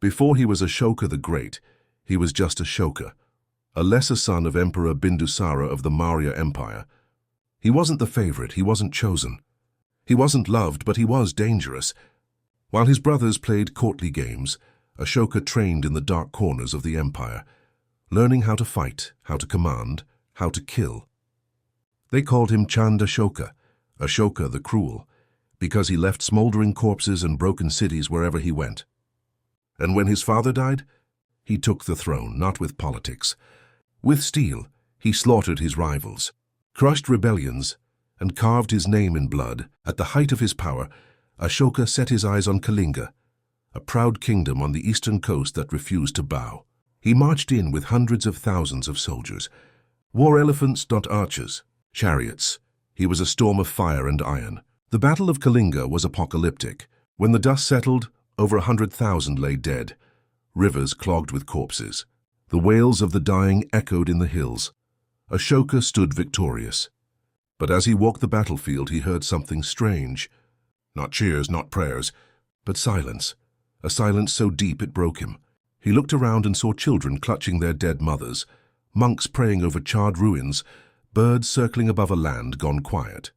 Before he was Ashoka the Great, he was just Ashoka, a lesser son of Emperor Bindusara of the Maurya Empire. He wasn't the favorite, he wasn't chosen. He wasn't loved, but he was dangerous. While his brothers played courtly games, Ashoka trained in the dark corners of the empire, learning how to fight, how to command, how to kill. They called him Chand Ashoka, Ashoka the Cruel, because he left smoldering corpses and broken cities wherever he went. And when his father died, he took the throne, not with politics. With steel, he slaughtered his rivals, crushed rebellions, and carved his name in blood. At the height of his power, Ashoka set his eyes on Kalinga, a proud kingdom on the eastern coast that refused to bow. He marched in with hundreds of thousands of soldiers, war elephants, not archers, chariots. He was a storm of fire and iron. The Battle of Kalinga was apocalyptic. When the dust settled, over 100,000 lay dead, rivers clogged with corpses. The wails of the dying echoed in the hills. Ashoka stood victorious. But as he walked the battlefield, he heard something strange. Not cheers, not prayers, but silence. A silence so deep it broke him. He looked around and saw children clutching their dead mothers, monks praying over charred ruins, birds circling above a land gone quiet.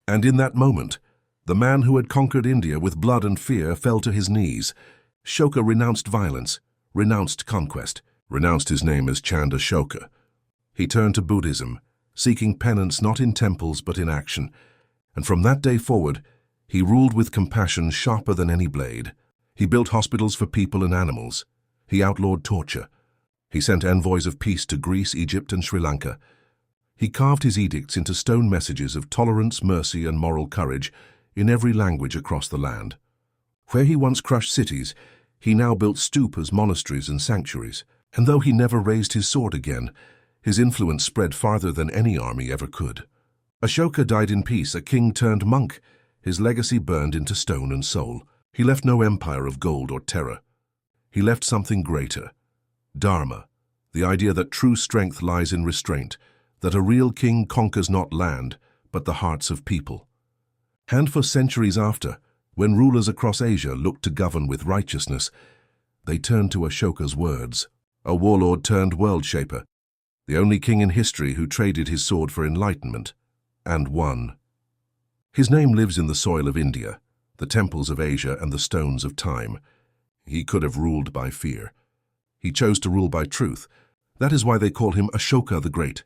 And in that moment, the man who had conquered India with blood and fear fell to his knees. Ashoka renounced violence, renounced conquest, renounced his name as Chand Ashoka. He turned to Buddhism, seeking penance not in temples but in action, and from that day forward, he ruled with compassion sharper than any blade. He built hospitals for people and animals. He outlawed torture. He sent envoys of peace to Greece, Egypt, and Sri Lanka. He carved his edicts into stone messages of tolerance, mercy, and moral courage in every language across the land. Where he once crushed cities, he now built stupas, monasteries, and sanctuaries. And though he never raised his sword again, his influence spread farther than any army ever could. Ashoka died in peace, a king turned monk, his legacy burned into stone and soul. He left no empire of gold or terror. He left something greater, Dharma, the idea that true strength lies in restraint, that a real king conquers not land, but the hearts of people. And for centuries after, when rulers across Asia looked to govern with righteousness, they turned to Ashoka's words, a warlord turned world shaper, the only king in history who traded his sword for enlightenment, and won. His name lives in the soil of India, the temples of Asia, and the stones of time. He could have ruled by fear. He chose to rule by truth. That is why they call him Ashoka the Great.